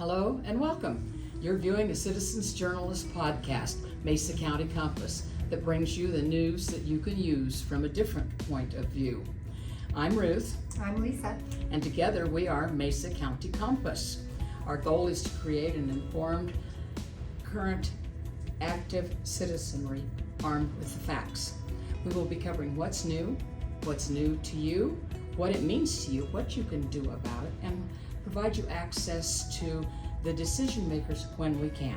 Hello and welcome. You're viewing the Citizens Journalist podcast, Mesa County Compass, that brings you the news that you can use from a different point of view. I'm Ruth. I'm Lisa. And together we are Mesa County Compass. Our goal is to create an informed, current, active citizenry armed with the facts. We will be covering what's new to you, what it means to you, what you can do about it, and provide you access to the decision makers when we can.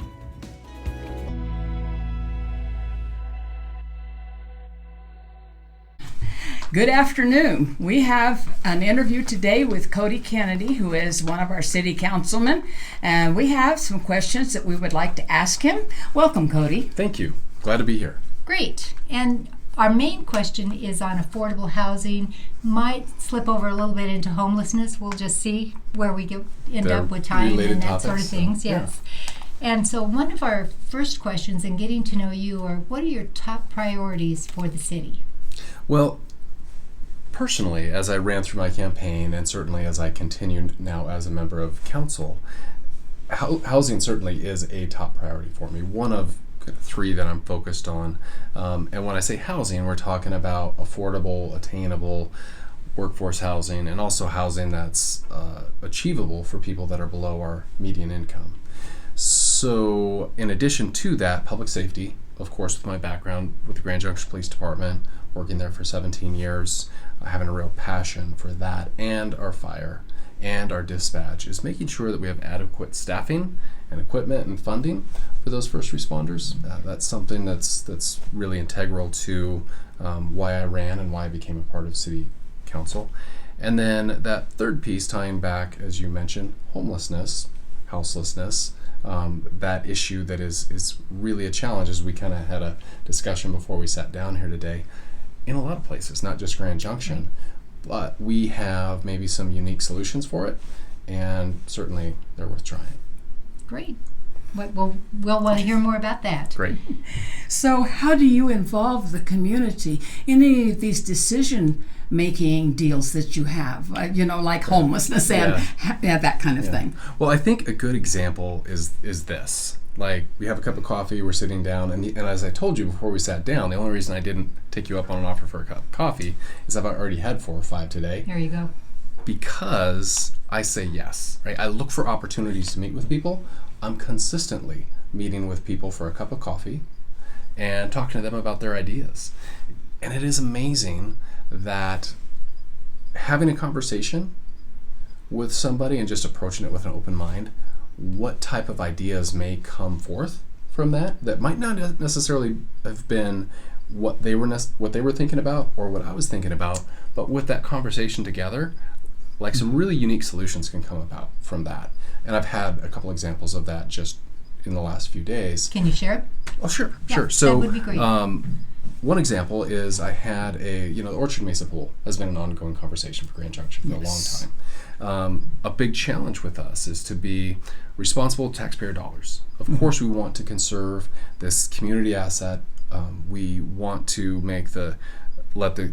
Good afternoon. We have an interview today with Cody Kennedy, who is one of our city councilmen, and we have some questions that we would like to ask him. Welcome, Cody. Thank you. Glad to be here. Great. And our main question is on affordable housing. Might slip over a little bit into homelessness. We'll just see where we end up with time and that sort of things. Yes. Yeah. And so one of our first questions in getting to know you are, what are your top priorities for the city? Well, personally, as I ran through my campaign and certainly as I continue now as a member of council, housing certainly is a top priority for me. One of three that I'm focused on. And when I say housing, we're talking about affordable, attainable workforce housing and also housing that's achievable for people that are below our median income. So in addition to that, public safety, of course, with my background with the Grand Junction Police Department, working there for 17 years, having a real passion for that, and our fire and our dispatch, is making sure that we have adequate staffing and equipment and funding for those first responders. That's something that's really integral to why I ran and why I became a part of city council. And then that third piece, tying back, as you mentioned, homelessness, houselessness, that issue that is really a challenge, as we kind of had a discussion before we sat down here today, in a lot of places, not just Grand Junction, but we have maybe some unique solutions for it, and certainly they're worth trying. Great. We'll want to hear more about that. Great. So how do you involve the community in any of these decision-making deals that you have, like homelessness and that kind of thing? Well, I think a good example is this. Like, we have a cup of coffee, we're sitting down, and as I told you before we sat down, the only reason I didn't take you up on an offer for a cup of coffee is I've already had 4 or 5 today. There you go. Because I say yes, right? I look for opportunities to meet with people. I'm consistently meeting with people for a cup of coffee and talking to them about their ideas. And it is amazing that having a conversation with somebody and just approaching it with an open mind, what type of ideas may come forth from that might not necessarily have been what they were thinking about or what I was thinking about, but with that conversation together, like some really unique solutions can come about from that. And I've had a couple examples of that just in the last few days. Can you share it? Oh, sure. So that would be great. One example is I had the Orchard Mesa pool has been an ongoing conversation for Grand Junction for a long time. A big challenge with us is to be responsible taxpayer dollars. Of course, we want to conserve this community asset. We want to let the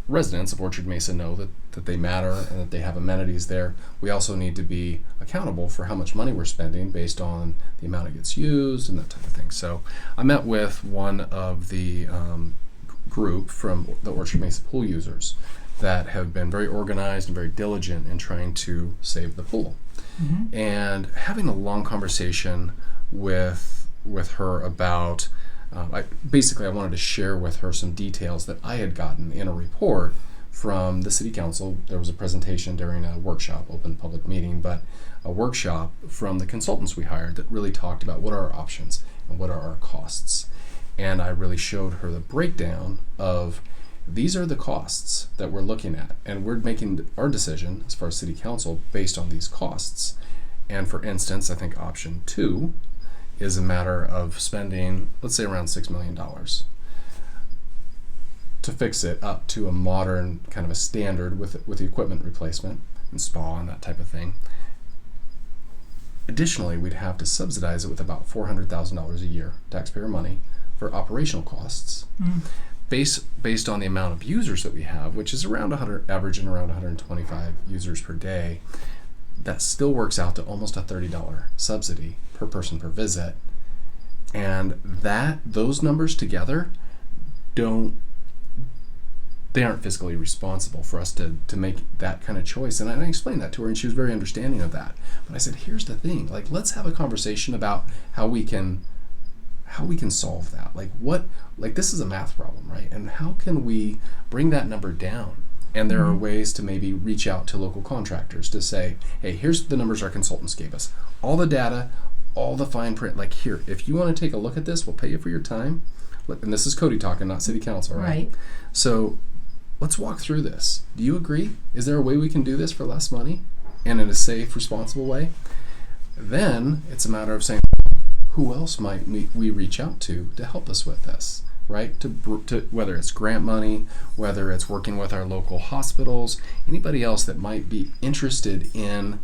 residents of Orchard Mesa know that they matter and that they have amenities there. We also need to be accountable for how much money we're spending based on the amount it gets used and that type of thing. So I met with one of the group from the Orchard Mesa pool users that have been very organized and very diligent in trying to save the pool. Mm-hmm. And having a long conversation with her about I wanted to share with her some details that I had gotten in a report from the city council. There was a presentation during a workshop, open public meeting, but a workshop from the consultants we hired that really talked about what are our options and what are our costs. And I really showed her the breakdown of these are the costs that we're looking at, and we're making our decision as far as city council based on these costs. And for instance, I think option 2 is a matter of spending, let's say, around $6 million to fix it up to a modern kind of a standard with the equipment replacement and spa and that type of thing. Additionally, we'd have to subsidize it with about $400,000 a year, taxpayer money, for operational costs. Based on the amount of users that we have, which is around averaging around 125 users per day. that still works out to almost a $30 subsidy per person per visit. And those numbers together they aren't fiscally responsible for us to make that kind of choice. And I explained that to her, and she was very understanding of that. But I said, here's the thing, like, let's have a conversation about how we can solve that. Like this is a math problem, right? And how can we bring that number down? And there are ways to maybe reach out to local contractors to say, hey, here's the numbers our consultants gave us. All the data, all the fine print, like, here, if you want to take a look at this, we'll pay you for your time. And this is Cody talking, not City Council, right? So let's walk through this. Do you agree? Is there a way we can do this for less money and in a safe, responsible way? Then it's a matter of saying, who else might we reach out to help us with this, right? To whether it's grant money, whether it's working with our local hospitals, anybody else that might be interested in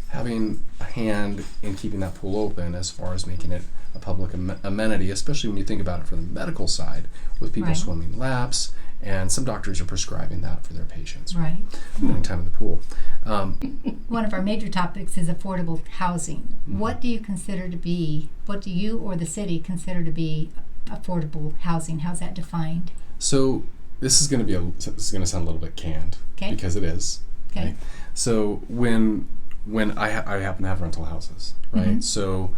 having a hand in keeping that pool open as far as making it a public amenity, especially when you think about it from the medical side with people swimming laps, and some doctors are prescribing that for their patients. Right. Spending time in the pool. One of our major topics is affordable housing. What do you or the city consider to be affordable housing? How's that defined? So this is going to sound a little bit canned, because it is. Okay. Right? So when I happen to have rental houses, right? So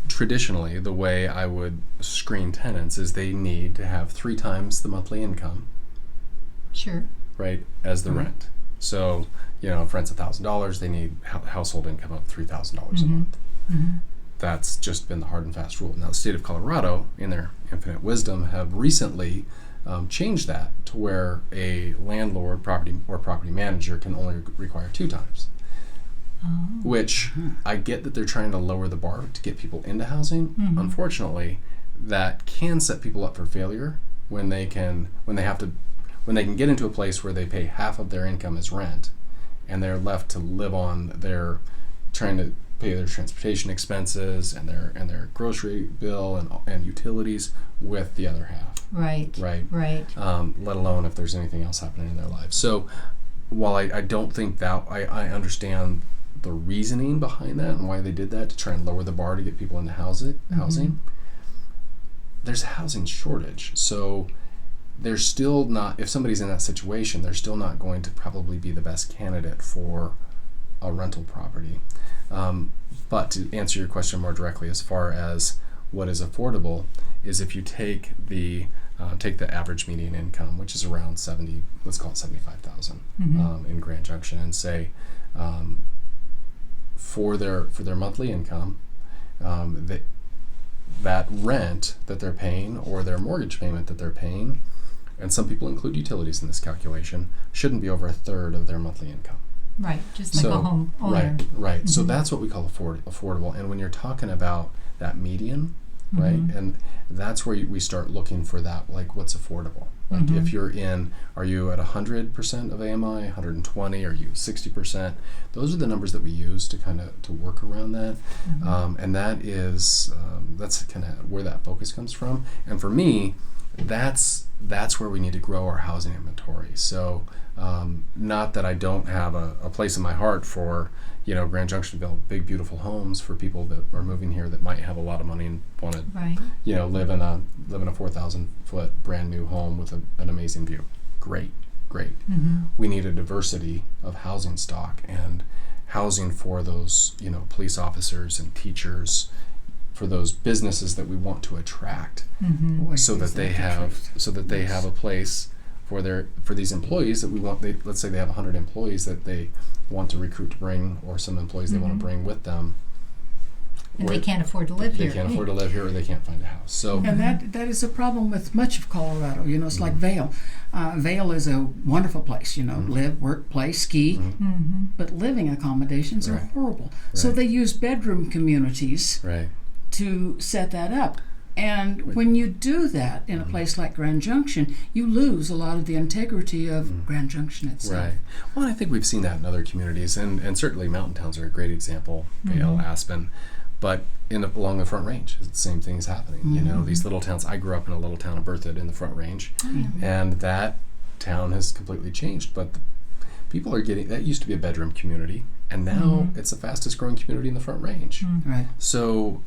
traditionally, the way I would screen tenants is they need to have 3 times the monthly income. Sure. Right, as the rent. So, if rent's $1,000, they need household income of $3,000 a month. That's just been the hard and fast rule. Now, the state of Colorado, in their infinite wisdom, have recently changed that to where a landlord, property manager can only require 2 times. Which I get that they're trying to lower the bar to get people into housing. Unfortunately, that can set people up for failure when they can get into a place where they pay half of their income as rent, and they're left to live on trying to pay their transportation expenses and their grocery bill and utilities with the other half. Right. Let alone if there's anything else happening in their lives. So while I don't think that I understand the reasoning behind that and why they did that to try and lower the bar to get people into housing, there's a housing shortage. So they're still not, if somebody's in that situation, they're still not going to probably be the best candidate for a rental property. But to answer your question more directly, as far as what is affordable, is if you take the average median income, which is around let's call it $75,000 in Grand Junction, and say for their monthly income, that rent that they're paying or their mortgage payment that they're paying, and some people include utilities in this calculation, shouldn't be over 1/3 of their monthly income. Right, just like a home owner. Right. So that's what we call affordable. And when you're talking about that median, right, and that's where we start looking for that, like, what's affordable. Like, if you're are you at 100% of AMI, 120, are you 60%? Those are the numbers that we use to work around that. And that's kind of where that focus comes from. And for me, that's where we need to grow our housing inventory. So not that I don't have a place in my heart for Grand Junction to build big, beautiful homes for people that are moving here that might have a lot of money and want to live in a 4,000-foot brand new home with an amazing view. Great. We need a diversity of housing stock and housing for those police officers and teachers, for those businesses that we want to attract, so that they have a place for these employees that we want. Let's say they have 100 employees that they want to recruit to bring, or some employees they want to bring with them. And they can't afford to live here. They can't afford to live here, or they can't find a house. So, and that is a problem with much of Colorado. It's like Vail. Vail is a wonderful place. Live, work, play, ski. But living accommodations are horrible. So they use bedroom communities to set that up. And when you do that in a place like Grand Junction, you lose a lot of the integrity of Grand Junction itself. Right. Well, I think we've seen that in other communities, and certainly mountain towns are a great example. Vail, Aspen, but along the Front Range, the same thing is happening. These little towns. I grew up in a little town of Berthoud in the Front Range, and that town has completely changed. But people are that used to be a bedroom community, And now it's the fastest growing community in the Front Range. Right. So,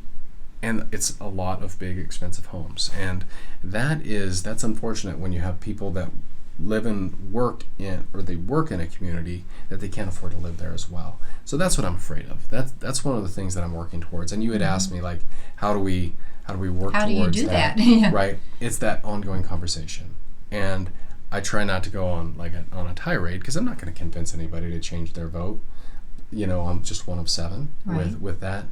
and it's a lot of big, expensive homes. And that's unfortunate when you have people that live and work in, or they work in a community that they can't afford to live there as well. So that's what I'm afraid of. That's one of the things that I'm working towards. And you had asked me, like, how do we work how towards do you do that? Right? It's that ongoing conversation. And I try not to go on on a tirade, because I'm not going to convince anybody to change their vote. I'm just one of 7 with that.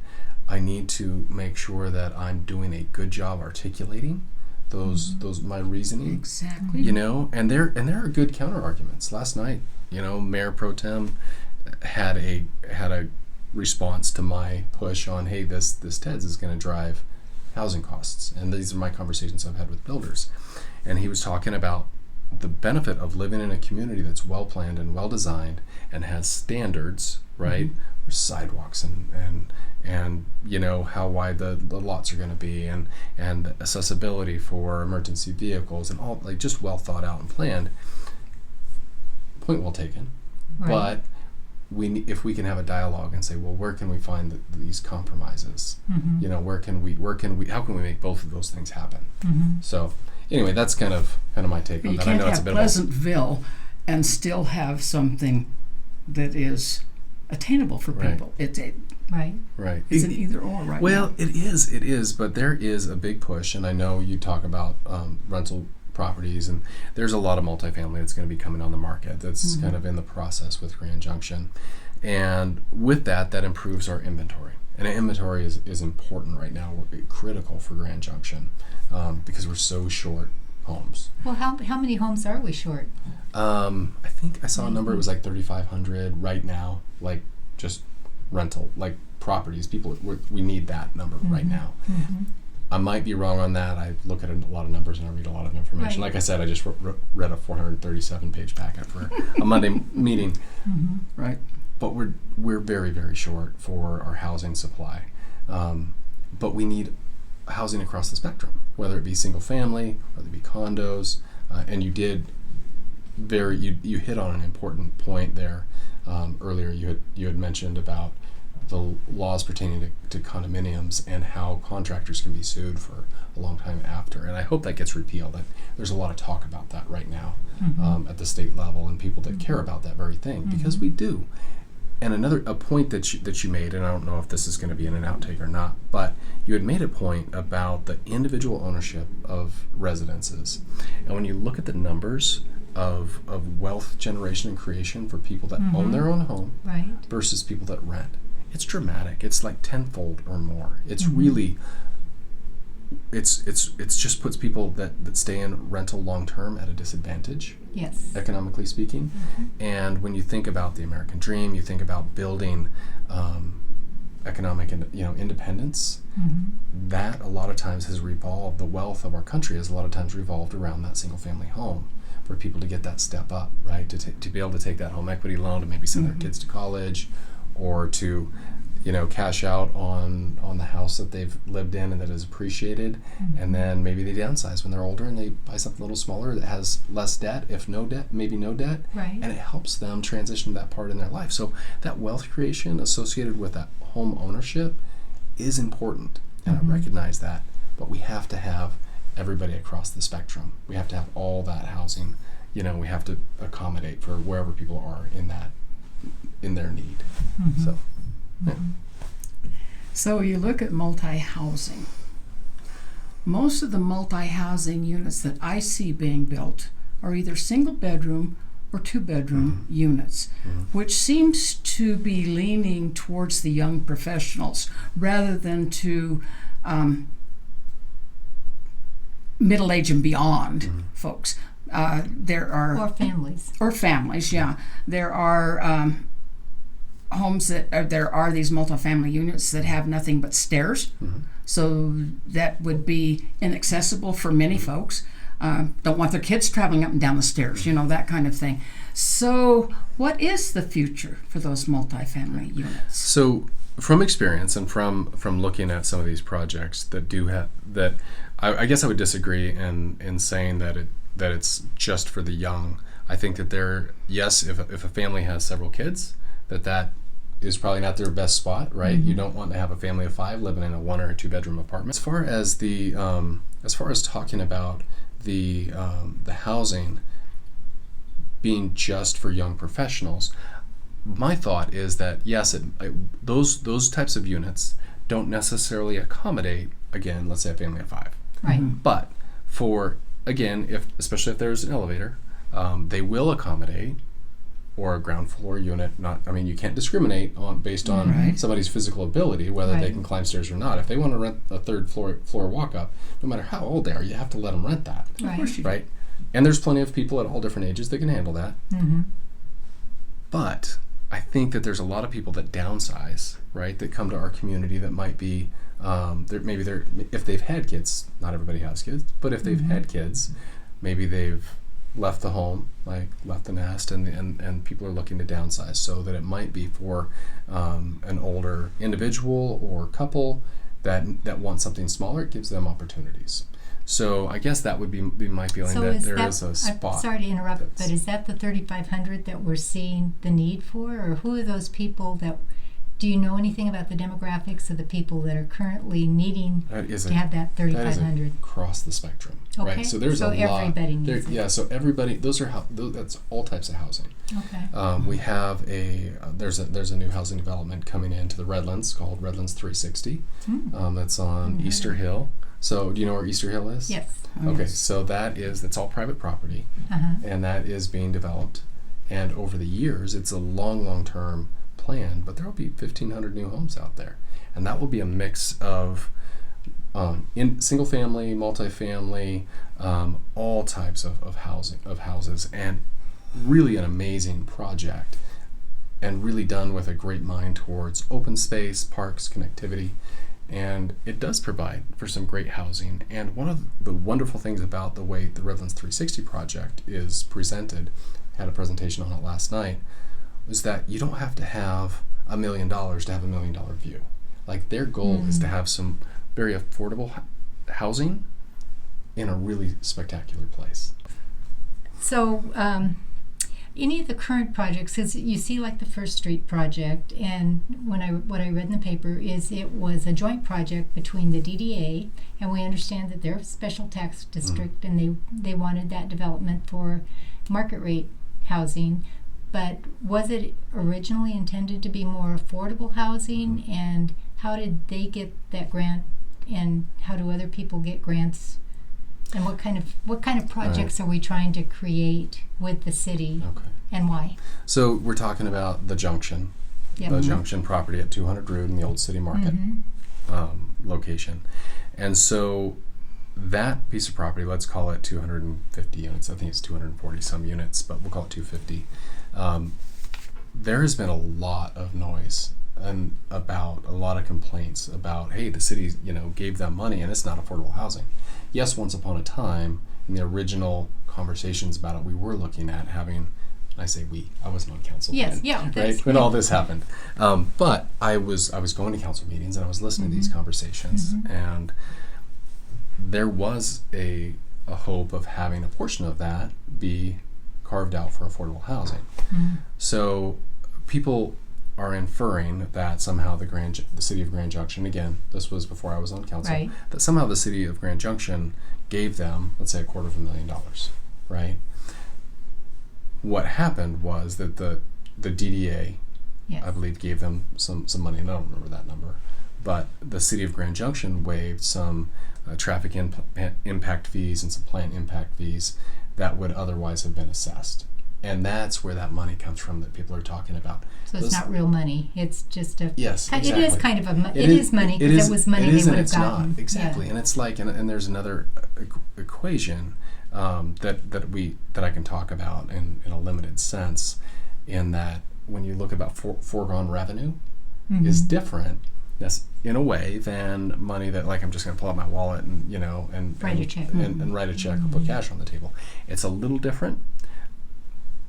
I need to make sure that I'm doing a good job articulating those my reasoning. Exactly. And there are good counter arguments. Last night, Mayor Pro Tem had a response to my push on, hey, this TEDS is going to drive housing costs. And these are my conversations I've had with builders. And he was talking about the benefit of living in a community that's well planned and well designed and has standards, right? There's sidewalks and how wide the lots are going to be, and accessibility for emergency vehicles, and all, like, just well thought out and planned. Point well taken. Right. But if we can have a dialogue and say, well, where can we find these compromises? How can we make both of those things happen? So anyway, that's kind of my take on that. I know it's a bit You can't have Pleasantville and still have something that is attainable for people. Right. It's an either or right well, now. it is, but there is a big push, and I know you talk about rental properties, and there's a lot of multifamily that's going to be coming on the market that's kind of in the process with Grand Junction. And with that improves our inventory. And inventory is important right now, critical for Grand Junction, because we're so short homes. Well, how many homes are we short? I think I saw a number, it was like 3,500 right now, like just rental, like properties. We need that number right now. I might be wrong on that. I look at a lot of numbers and I read a lot of information. Right. Like I said, I just read a 437-page packet for a Monday meeting. Right. But we're very, very short for our housing supply. But we need housing across the spectrum, whether it be single family, whether it be condos. And you hit on an important point there earlier. You had mentioned about the laws pertaining to condominiums and how contractors can be sued for a long time after. And I hope that gets repealed. There's a lot of talk about that right now at the state level, and people that care about that very thing, because we do. And a point that you made, and I don't know if this is going to be in an outtake or not, but you had made a point about the individual ownership of residences. And when you look at the numbers of wealth generation and creation for people that own their own home versus people that rent, it's dramatic. It's like tenfold or more. It's really, it's just puts people that stay in rental long term at a disadvantage. Yes. Economically speaking. And when you think about the American dream, you think about building economic independence. That a lot of times has revolved, the wealth of our country has a lot of times revolved around that single family home, for people to get that step up, right? To be able to take that home equity loan to maybe send their kids to college, or to cash out on the house that they've lived in and that is appreciated, and then maybe they downsize when they're older and they buy something a little smaller that has less debt, if no debt, maybe no debt, and it helps them transition to that part in their life. So that wealth creation associated with that home ownership is important, and I recognize that, but we have to have everybody across the spectrum. We have to have all that housing. We have to accommodate for wherever people are in their need. So. Yeah. So you look at multi-housing. Most of the multi-housing units that I see being built are either single bedroom or two bedroom units, which seems to be leaning towards the young professionals rather than to middle age and beyond folks. There are families. Yeah, there are homes that there are these multifamily units that have nothing but stairs, so that would be inaccessible for many folks. Don't want their kids traveling up and down the stairs, that kind of thing. So what is the future for those multifamily units? So from experience and from looking at some of these projects that do have that, I guess I would disagree in saying that it's just for the young. I think that if a family has several kids, that is probably not their best spot, right? You don't want to have a family of 5 living in a 1 or a 2 bedroom apartment. As far as talking about the housing being just for young professionals, my thought is that yes, those types of units don't necessarily accommodate, again, let's say a family of 5. Right. But for, again, especially if there's an elevator, they will accommodate, or a ground floor unit. You can't discriminate based on somebody's physical ability, whether they can climb stairs or not. If they want to rent a 3rd floor walk up, no matter how old they are, you have to let them rent that. Right. And there's plenty of people at all different ages that can handle that. But I think that there's a lot of people that downsize, right, that come to our community that might be, if they've had kids, not everybody has kids, but if they've had kids, maybe they've left the home, like left the nest, and people are looking to downsize, so that it might be for an older individual or couple that want something smaller. It gives them opportunities. So I guess that would be my feeling, that there is a spot. I'm sorry to interrupt, but is that the 3,500 that we're seeing the need for, or who are those people that? Do you know anything about the demographics of the people that are currently needing to have that 3,500? Across the spectrum, okay. right? So there's everybody needs it. Yeah, so everybody. That's all types of housing. Okay. We have there's a new housing development coming into the Redlands called Redlands 360. That's on Easter Hill. So do you know where Easter Hill is? Yes. Okay, so that's all private property, and that is being developed. And over the years, it's a long term plan, but there will be 1,500 new homes out there, and that will be a mix of in single family, multifamily, all types of houses, and really an amazing project, and really done with a great mind towards open space, parks, connectivity, and it does provide for some great housing. And one of the wonderful things about the way the Redlands 360 project is presented, had a presentation on it last night, is that you don't have to have $1 million to have $1 million view. Like, their goal is to have some very affordable housing in a really spectacular place. So any of the current projects, because you see like the First Street project, and what I read in the paper is it was a joint project between the DDA, and we understand that they're a special tax district, and they wanted that development for market rate housing. But was it originally intended to be more affordable housing, and how did they get that grant, and how do other people get grants, and what kind of projects are we trying to create with the city, and why? So we're talking about the Junction, the Junction property at 200 Rood in the Old City Market location, and so that piece of property, let's call it 250 units. I think it's 240 some units, but we'll call it 250. There has been a lot of noise and about a lot of complaints about, hey, the city, gave them money and it's not affordable housing. Yes, once upon a time, in the original conversations about it, we were looking at having, I say we, I wasn't on council then, right, when all this happened. But I was going to council meetings and I was listening to these conversations, and there was a hope of having a portion of that be carved out for affordable housing. So people are inferring that somehow the city of Grand Junction, again, this was before I was on council, that somehow the city of Grand Junction gave them, let's say, $250,000, right? What happened was that the DDA, I believe, gave them some money, and I don't remember that number, but the city of Grand Junction waived some traffic impact fees and some plant impact fees that would otherwise have been assessed. And that's where that money comes from that people are talking about. So it's not real money. It's just a... Yes, exactly. It is kind of it is money, because it was money they would have gotten. Not. Exactly. And it's like, and there's another equation that I can talk about in a limited sense, in that when you look about foregone revenue is different in a way than money that, like, I'm just going to pull out my wallet and write a check and write a check and put cash on the table. It's a little different.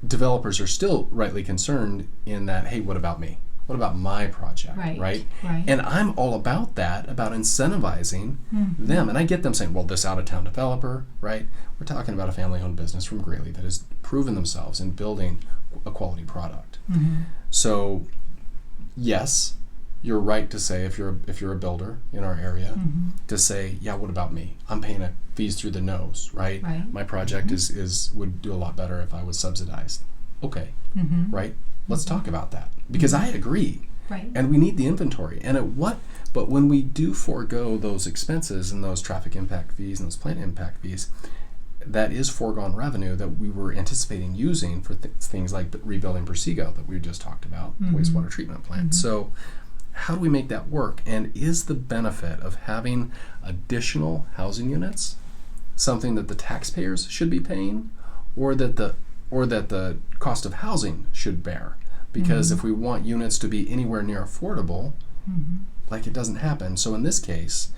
Developers are still rightly concerned in that, hey, what about me? What about my project? Right? And I'm all about that, about incentivizing them. And I get them saying, well, this out-of-town developer, right? We're talking about a family-owned business from Greeley that has proven themselves in building a quality product. So yes, you're right to say if you're a builder in our area, to say, yeah, what about me? I'm paying fees through the nose, right? My project is would do a lot better if I was subsidized. Okay, right? Let's talk about that, because I agree. Right. And we need the inventory. But when we do forego those expenses and those traffic impact fees and those plant impact fees, that is foregone revenue that we were anticipating using for things like rebuilding Persego that we just talked about, the wastewater treatment plant. So how do we make that work? And is the benefit of having additional housing units something that the taxpayers should be paying, or that the cost of housing should bear? Because if we want units to be anywhere near affordable, like, it doesn't happen. So in this case,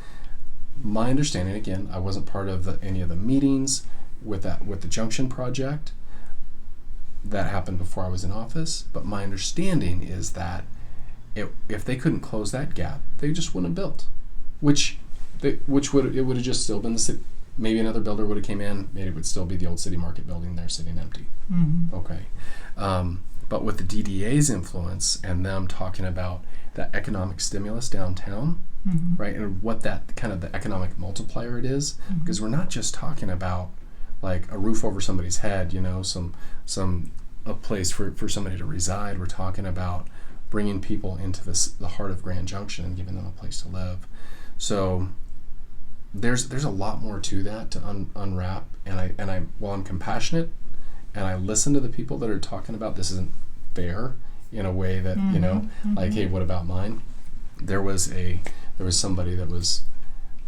my understanding, again, I wasn't part of any of the meetings with the Junction project. That happened before I was in office. But my understanding is that if they couldn't close that gap, they just wouldn't have built. It would have just still been the city. Maybe another builder would have came in. Maybe it would still be the old city market building there sitting empty. Okay. But with the DDA's influence and them talking about that economic stimulus downtown, right, and what that kind of the economic multiplier it is, because we're not just talking about like a roof over somebody's head, a place for somebody to reside. We're talking about bringing people into the heart of Grand Junction and giving them a place to live. So there's a lot more to that to unwrap, and while I'm compassionate and I listen to the people that are talking about this isn't fair in a way that like, hey, what about mine? There was somebody that was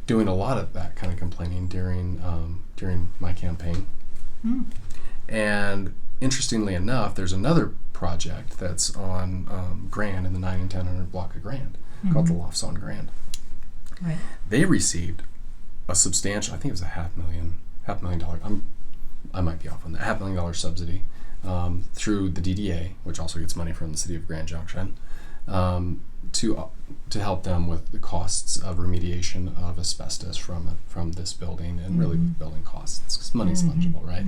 doing a lot of that kind of complaining during my campaign. And interestingly enough, there's another project that's on Grand in the 9 and 1000 block of Grand called the Lofts on Grand. Right. They received a substantial, I think it was $500,000. I might be off on that. $500,000 subsidy through the DDA, which also gets money from the city of Grand Junction, to help them with the costs of remediation of asbestos from this building, and really with building costs, because money's fungible, right?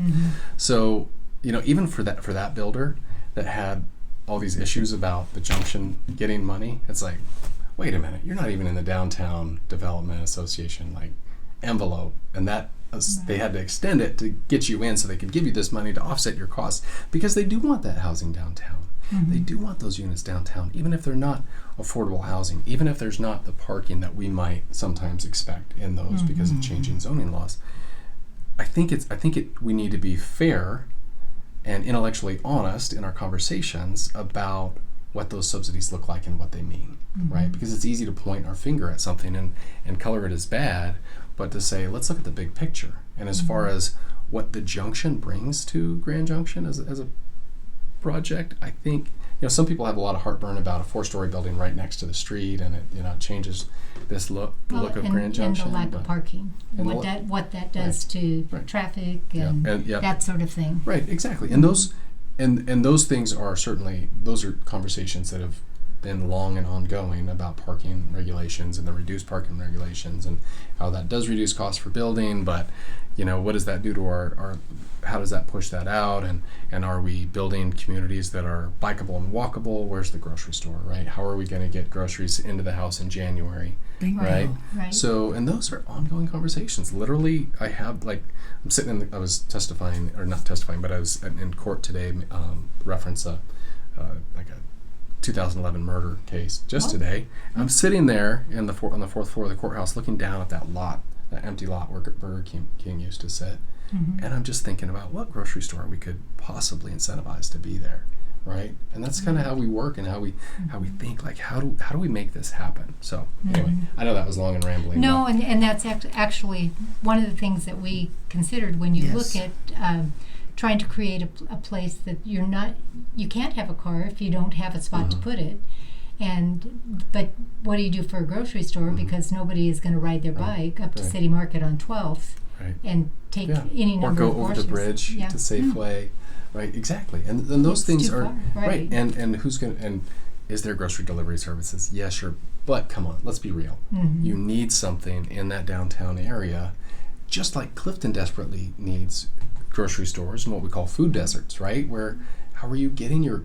So even for that builder that had all these issues about the Junction getting money, it's like, wait a minute, you're not even in the Downtown Development Association like envelope, and that they had to extend it to get you in so they could give you this money to offset your costs, because they do want that housing downtown. They do want those units downtown, even if they're not affordable housing, even if there's not the parking that we might sometimes expect in those because of changing zoning laws. I think we need to be fair and intellectually honest in our conversations about what those subsidies look like and what they mean, right? Because it's easy to point our finger at something and color it as bad, but to say, let's look at the big picture. And as far as what the Junction brings to Grand Junction as a project, I think some people have a lot of heartburn about a 4-story building right next to the street, and it changes this look of Grand Junction, and the lack of parking, and what that does to traffic and that sort of thing. Right, exactly. And those things are certainly, those are conversations that have been long and ongoing about parking regulations and the reduced parking regulations and how that does reduce costs for building, but what does that do to our how does that push that out, and are we building communities that are bikeable and walkable? Where's the grocery store, right? How are we going to get groceries into the house in January? Bingo. Right. So, and those are ongoing conversations. Literally, I have I'm sitting I was testifying, or not testifying, but I was in court today, reference a 2011 murder case just today. I'm sitting there on the 4th floor of the courthouse looking down at that empty lot where Burger King used to sit. And I'm just thinking about what grocery store we could possibly incentivize to be there, right? And that's kind of how we work and how we think, like, how do we make this happen? So anyway, I know that was long and rambling. No, and that's actually one of the things that we considered when you look at trying to create a place that you can't have a car if you don't have a spot to put it. But what do you do for a grocery store? Because nobody is going to ride their bike up to City Market on 12th and take any number of horses. Or go over the bridge to Safeway. Right, exactly. And those things are far, right. And who's going to, and is there grocery delivery services? Yeah, sure. But come on, let's be real. You need something in that downtown area, just like Clifton desperately needs grocery stores and what we call food deserts, right? Where how are you getting your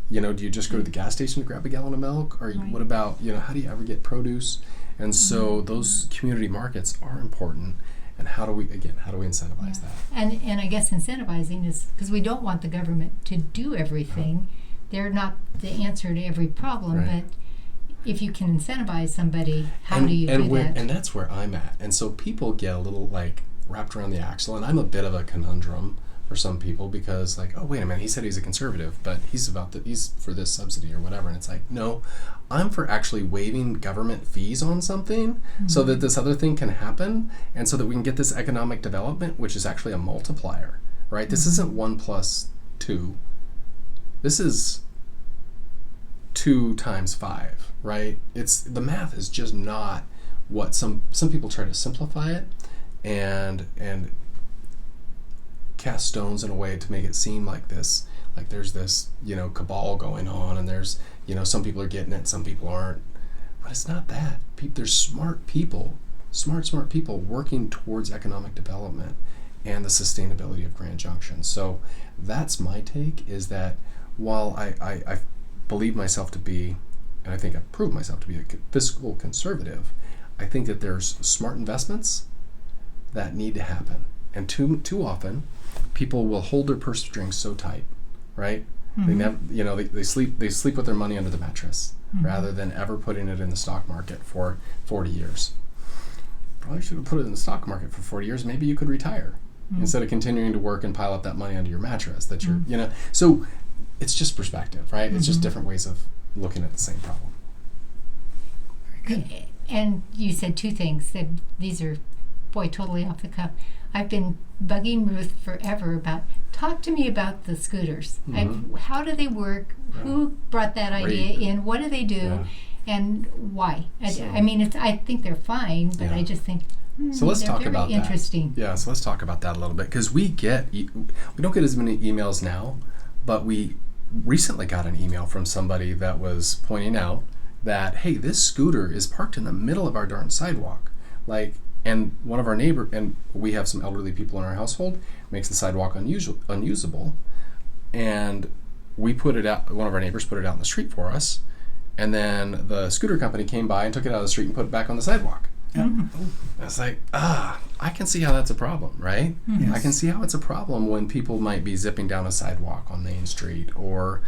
You know, do you just go to the gas station to grab a gallon of milk? Or what about, you know, how do you ever get produce? And so those community markets are important. And how do we incentivize that? And I guess incentivizing is because we don't want the government to do everything. They're not the answer to every problem, but if you can incentivize somebody, how do you do that? And that's where I'm at. And so people get a little like wrapped around the axle, and I'm a bit of a conundrum for some people because like, oh wait a minute, he said he's a conservative, but he's for this subsidy or whatever. And it's like, no, I'm for actually waiving government fees on something so that this other thing can happen, and so that we can get this economic development, which is actually a multiplier, right? This isn't 1 + 2. This is 2 × 5, right? It's the math is just not what some people try to simplify it and cast stones in a way to make it seem like this, like there's this, you know, cabal going on, and there's, you know, some people are getting it, some people aren't. But it's not that. There's smart people working towards economic development and the sustainability of Grand Junction. So that's my take, is that while I believe myself to be, and I think I've proved myself to be a fiscal conservative, I think that there's smart investments that need to happen. And too often, people will hold their purse strings so tight, right? They never, you know, they sleep with their money under the mattress rather than ever putting it in the stock market for 40 years. Probably should have put it in the stock market for 40 years. Maybe you could retire instead of continuing to work and pile up that money under your mattress. That you're, you know, so it's just perspective, right? It's just different ways of looking at the same problem. Very good. And you said 2 things that these are, totally off the cuff. I've been bugging Ruth forever about, talk to me about the scooters. How do they work? Who brought that idea in? What do they do? And why? I mean, I think they're fine, but I just think so let's talk about that. Interesting. Yeah, so let's talk about that a little bit, because we don't get as many emails now, but we recently got an email from somebody that was pointing out that, hey, this scooter is parked in the middle of our darn sidewalk. Like, and one of our neighbor, and we have some elderly people in our household, makes the sidewalk unusable, and we put it out. One of our neighbors put it out in the street for us, and then the scooter company came by and took it out of the street and put it back on the sidewalk. I was like, I can see how that's a problem, right? Yes. I can see how it's a problem when people might be zipping down a sidewalk on Main Street or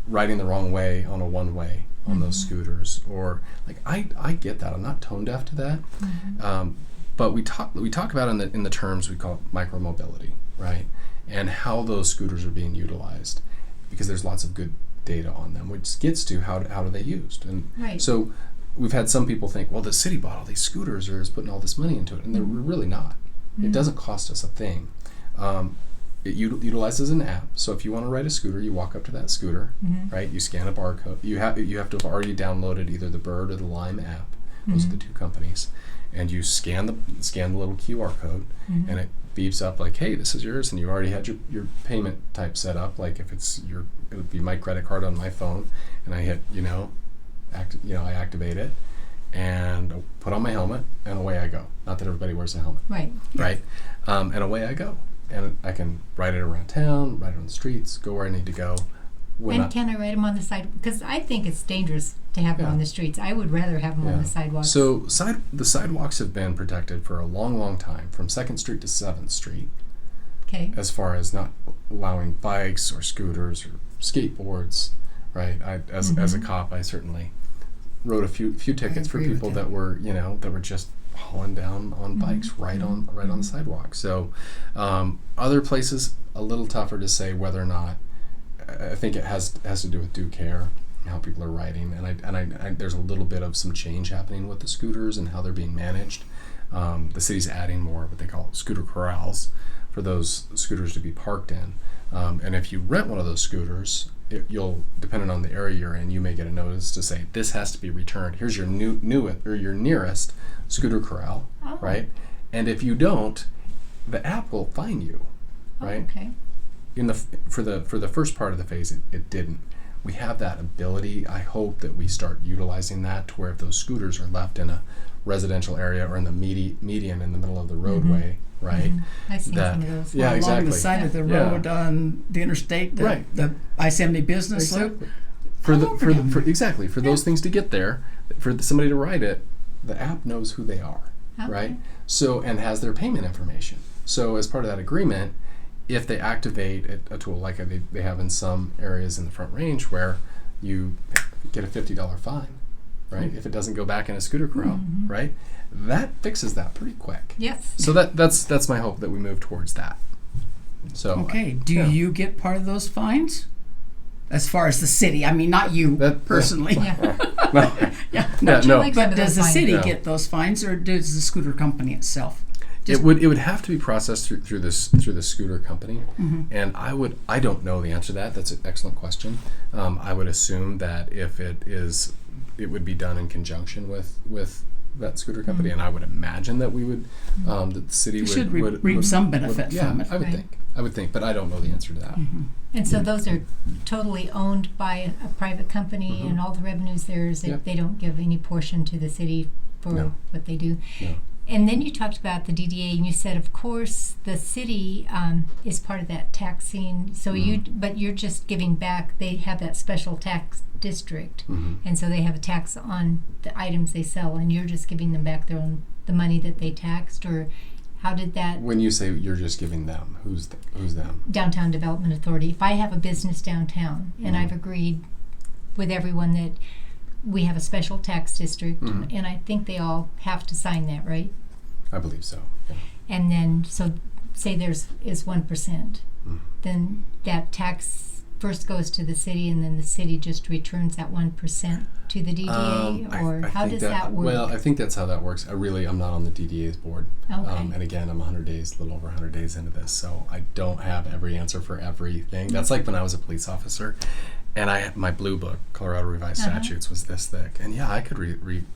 riding the wrong way on a one-way on those scooters, or like I get that. I'm not tone deaf to that. But we talk about in the terms we call it micromobility, right? And how those scooters are being utilized, because there's lots of good data on them, which gets to how are they used. And so we've had some people think, well, the city bought all these scooters or is putting all this money into it, and they're really not. It doesn't cost us a thing. It utilizes an app. So if you want to ride a scooter, you walk up to that scooter, right? You scan a barcode. You have to have already downloaded either the Bird or the Lime app. Those are the 2 companies. And you scan the little QR code, and it beeps up like, hey, this is yours, and you already had your payment type set up. Like if it would be my credit card on my phone, and I hit, I activate it, and put on my helmet, and away I go. Not that everybody wears a helmet. Right? And away I go. And I can ride it around town, ride it on the streets, go where I need to go. Can I ride them on the side? Because I think it's dangerous to have them on the streets. I would rather have them on the sidewalks. So the sidewalks have been protected for a long, long time, from 2nd Street to 7th Street. Okay. As far as not allowing bikes or scooters or skateboards, right? As a cop, I certainly wrote a few tickets for people that were just hauling down on bikes right on the sidewalk. So other places a little tougher to say whether or not. I think it has to do with due care, how people are riding, and I there's a little bit of some change happening with the scooters and how they're being managed. The city's adding more what they call scooter corrals for those scooters to be parked in, and if you rent one of those scooters, you'll, depending on the area you're in, you may get a notice to say this has to be returned. Here's your your nearest scooter corral, right? And if you don't, the app will fine you, right? Okay. For the first part of the phase, it didn't. We have that ability. I hope that we start utilizing that to where if those scooters are left in a residential area or in the median in the middle of the roadway, right? I've seen some of those. Yeah, exactly. Along the side of the road on the interstate, the I-70 business loop. for those things to get there, for somebody to write it, the app knows who they are, right? So, and has their payment information. So as part of that agreement, if they activate a tool like they have in some areas in the Front Range where you get a $50 fine, right? If it doesn't go back in a scooter corral, right? That fixes that pretty quick. Yes. So that's my hope, that we move towards that. So okay, do you get part of those fines? As far as the city, I mean, not you personally. No. But does the city get those fines, or does the scooter company itself? It would have to be processed through the scooter company, and I don't know the answer to that. That's an excellent question. I would assume that if it would be done in conjunction with that scooter company, and I would imagine that we would that the city would reap some benefit from it. I would think, but I don't know the answer to that. And so those are totally owned by a private company, and all the revenues they don't give any portion to the city for what they do. No. And then you talked about the DDA, and you said, of course, the city is part of that taxing. So but you're just giving back. They have that special tax district, and so they have a tax on the items they sell, and you're just giving them back the money that they taxed, or how did that? When you say you're just giving them, who's them? Downtown Development Authority. If I have a business downtown, and I've agreed with everyone that we have a special tax district, and I think they all have to sign that, right? I believe so. Yeah. And then, so say is 1%, then that tax first goes to the city, and then the city just returns that 1% to the DDA, or how does that work? Well, I think that's how that works. I'm not on the DDA's board, and again, I'm a little over 100 days into this, so I don't have every answer for everything. That's like when I was a police officer. And my blue book, Colorado Revised Statutes, was this thick. And I could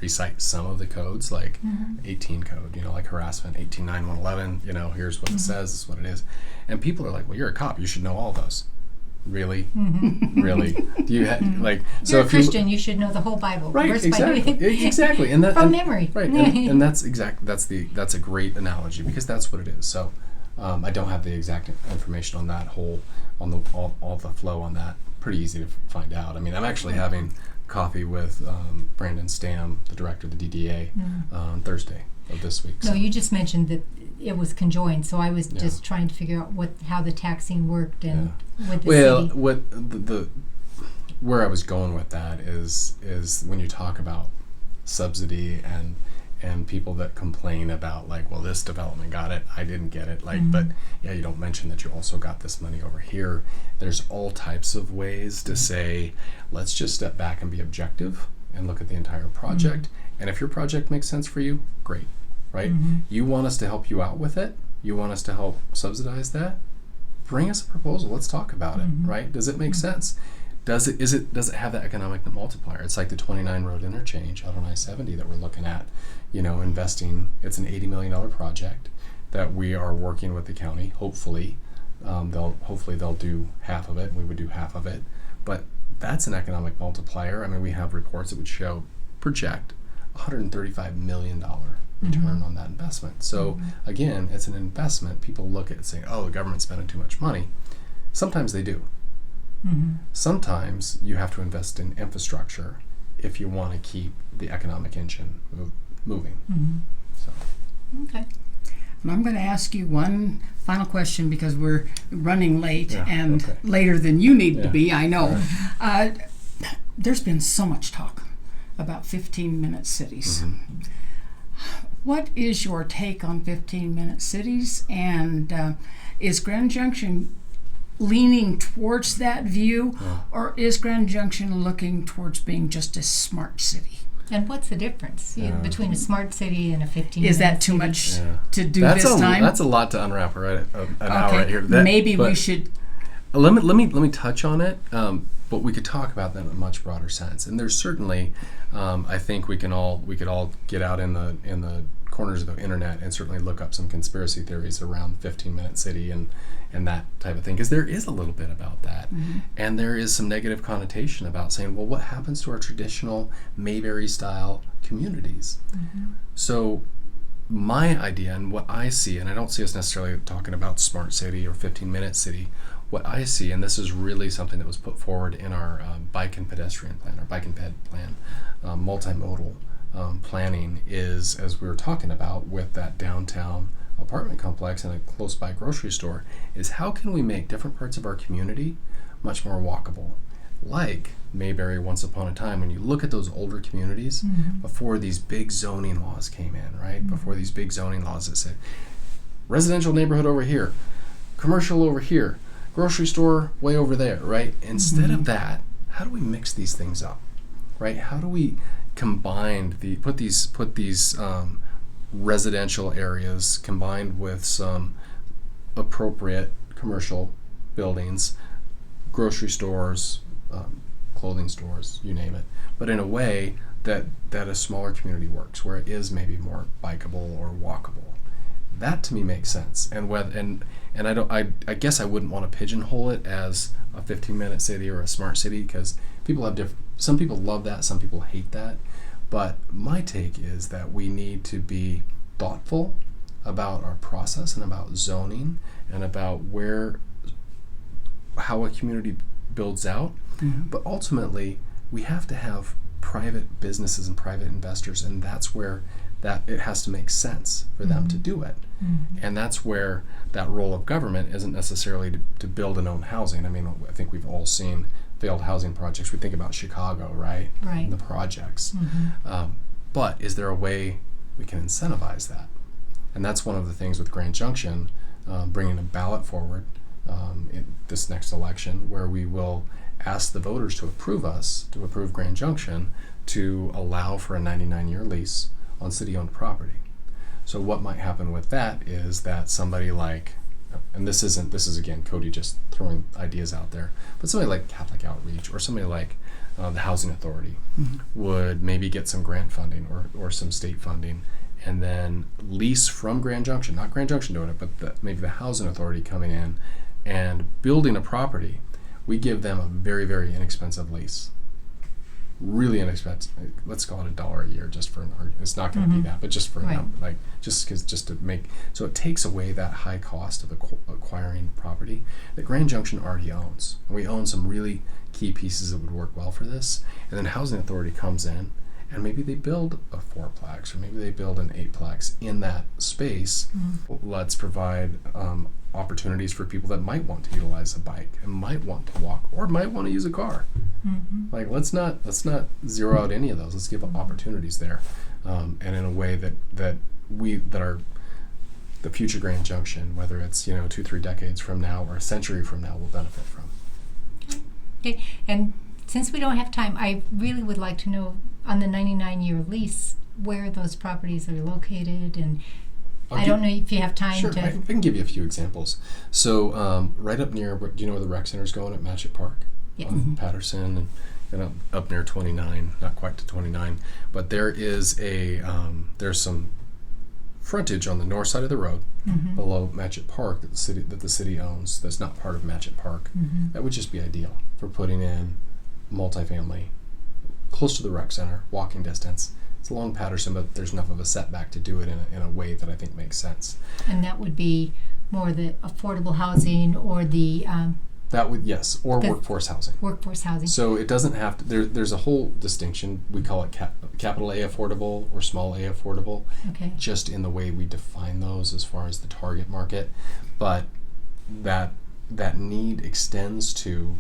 recite some of the codes, like 18 code, like harassment, 18.9.111, here's what it says, this is what it is. And people are like, well, you're a cop, you should know all those. Really? Really? Do you so you're a Christian, you should know the whole Bible. Right, exactly. And from memory. Right, and that's a great analogy, because that's what it is. So I don't have the exact information on that all the flow on that. Pretty easy to find out. I mean, I'm actually having coffee with Brandon Stam, the director of the DDA, on Thursday of this week. No, you just mentioned that it was conjoined, so I was just trying to figure out how the taxing worked and with the city. What where I was going with that is when you talk about subsidy and people that complain about, like, well, this development got it, I didn't get it, but you don't mention that you also got this money over here. There's all types of ways to say, let's just step back and be objective and look at the entire project. And if your project makes sense for you, great, right? You want us to help you out with it, you want us to help subsidize that, bring us a proposal, let's talk about it, right? Does it make sense? Does it have that economic multiplier? It's like the 29 road interchange out on I-70 that we're looking at, investing. It's an $80 million project that we are working with the county. Hopefully, they'll do half of it, and we would do half of it. But that's an economic multiplier. I mean, we have reports that would project $135 million return on that investment. So again, it's an investment. People look at it saying, oh, the government's spending too much money. Sometimes they do. Sometimes you have to invest in infrastructure if you want to keep the economic engine moving. So. Okay. And I'm going to ask you one final question, because we're running late and later than you need to be, I know. Right. There's been so much talk about 15-minute cities. What is your take on 15-minute cities, and is Grand Junction leaning towards that view, or is Grand Junction looking towards being just a smart city? And what's the difference between a smart city and a 15-minute Is that too city? much to do this time? That's a lot to unwrap, right? An hour right here. Maybe we should. Let me touch on it, but we could talk about that in a much broader sense. And there's certainly, I think we could all get out in the corners of the internet and certainly look up some conspiracy theories around 15-minute city and that type of thing, because there is a little bit about that. And there is some negative connotation about saying, well, what happens to our traditional Mayberry style communities? So my idea and what I see, and I don't see us necessarily talking about smart city or 15-minute city, what I see, and this is really something that was put forward in our bike and pedestrian plan, our bike and ped plan, multimodal planning, is, as we were talking about with that downtown apartment complex and a close by grocery store, is how can we make different parts of our community much more walkable? Like Mayberry once upon a time, when you look at those older communities, before these big zoning laws came in, right? Before these big zoning laws that said residential neighborhood over here, commercial over here, grocery store way over there, right? Instead of that, how do we mix these things up, right? How do we combine put these residential areas combined with some appropriate commercial buildings, grocery stores, clothing stores, you name it, but in a way that a smaller community works, where it is maybe more bikeable or walkable. That to me makes sense. And I guess I wouldn't want to pigeonhole it as a 15-minute city or a smart city, because people have some people love that, some people hate that. But my take is that we need to be thoughtful about our process and about zoning and about how a community builds out. But ultimately, we have to have private businesses and private investors, and that's where that it has to make sense for them to do it. And that's where that role of government isn't necessarily to build and own housing. I mean, I think we've all seen failed housing projects. We think about Chicago, right? Right. The projects. But is there a way we can incentivize that? And that's one of the things with Grand Junction, bringing a ballot forward in this next election, where we will ask the voters to approve Grand Junction, to allow for a 99-year lease on city-owned property. So what might happen with that is that somebody like, and this is again Cody just throwing ideas out there, but somebody like Catholic Outreach or somebody like the Housing Authority would maybe get some grant funding or some state funding, and then lease from Grand Junction, not Grand Junction doing it, but maybe the Housing Authority coming in and building a property. We give them a very, very inexpensive lease. Really inexpensive. Let's call it $1 a year, just for an argument. It's not going to be that, but just for a number, like just to make. So it takes away that high cost of acquiring property that Grand Junction already owns. And we own some really key pieces that would work well for this. And then Housing Authority comes in, and maybe they build a 4-plex, or maybe they build an 8-plex in that space. Let's provide opportunities for people that might want to utilize a bike and might want to walk or might want to use a car. Like let's not zero out any of those. Let's give opportunities there, and in a way that are the future Grand Junction, whether it's 2-3 decades from now or a century from now, will benefit from. Okay, and since we don't have time, I really would like to know on the 99-year lease where those properties are located, and I don't know if you have time Sure, to. I can give you a few examples. So right up near, do you know where the rec center's going at Magic Park? Yes. On Patterson and up near 29, not quite to 29, but there is there's some frontage on the north side of the road below Magic Park that the city owns. That's not part of Magic Park. That would just be ideal for putting in multifamily close to the rec center, walking distance. It's along Patterson, but there's enough of a setback to do it in a way that I think makes sense. And that would be more the affordable housing or the That would, yes, or workforce housing. Workforce housing. So it doesn't have to, there's a whole distinction. We call it capital A affordable or small a affordable, just in the way we define those as far as the target market. But that need extends to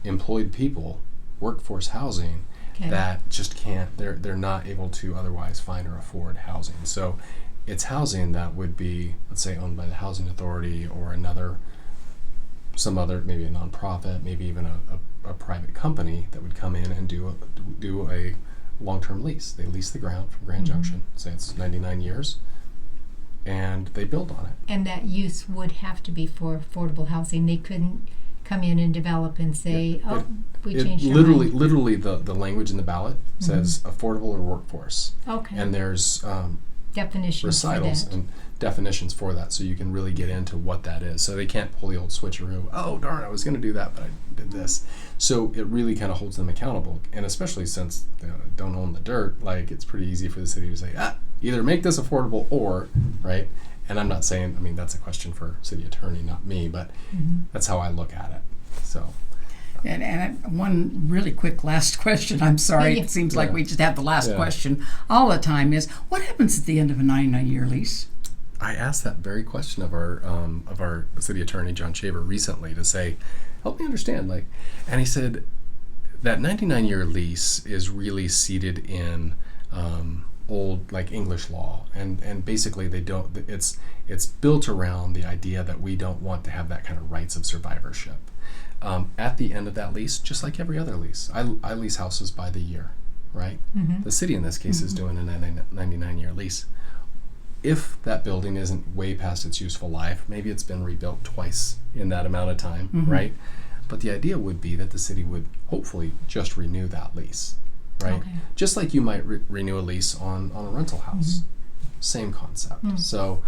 employed people, workforce housing, that just can't, they're not able to otherwise find or afford housing. So it's housing that would be, let's say, owned by the Housing Authority or some other, maybe a nonprofit, maybe even a private company that would come in and do a long-term lease. They lease the ground from Grand Junction, say it's 99 years, and they build on it. And that use would have to be for affordable housing. They couldn't come in and develop and say, we changed our mind. Literally the language in the ballot says affordable or workforce. Okay. And there's definitions recitals and definitions for that, so you can really get into what that is. So they can't pull the old switcheroo, oh darn, I was going to do that, but I did this. So it really kind of holds them accountable, and especially since they don't own the dirt, like it's pretty easy for the city to say, either make this affordable or, right? And I'm not saying, I mean, that's a question for city attorney, not me, but that's how I look at it. So. And one really quick last question. I'm sorry, it seems like we just have the last question all the time is, what happens at the end of a 99-year lease? I asked that very question of our city attorney, John Shaver, recently to say, help me understand, like, and he said that 99-year lease is really seated in old, like, English law, and basically it's built around the idea that we don't want to have that kind of rights of survivorship. At the end of that lease, just like every other lease, I lease houses by the year, right? The city in this case is doing a 99-year lease. If that building isn't way past its useful life, maybe it's been rebuilt twice in that amount of time, right? But the idea would be that the city would hopefully just renew that lease, right? Okay. Just like you might renew a lease on a rental house. Same concept. So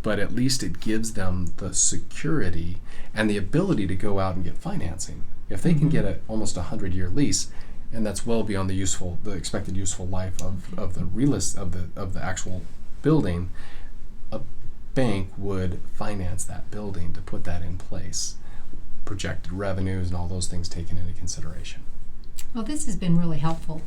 but at least it gives them the security and the ability to go out and get financing. If they can get almost 100-year lease, and that's well beyond the expected useful life of the actual building, a bank would finance that building to put that in place. Projected revenues and all those things taken into consideration. Well, this has been really helpful,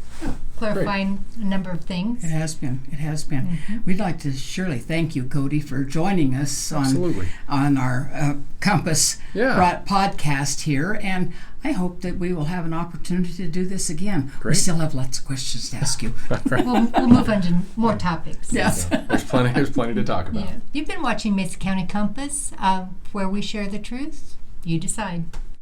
clarifying a number of things. It has been. We'd like to surely thank you, Cody, for joining us on our Compass podcast here, and I hope that we will have an opportunity to do this again. Great. We still have lots of questions to ask you. We'll move on to more topics. Yes. There's plenty to talk about. You've been watching Mesa County Compass, where we share the truth. You decide.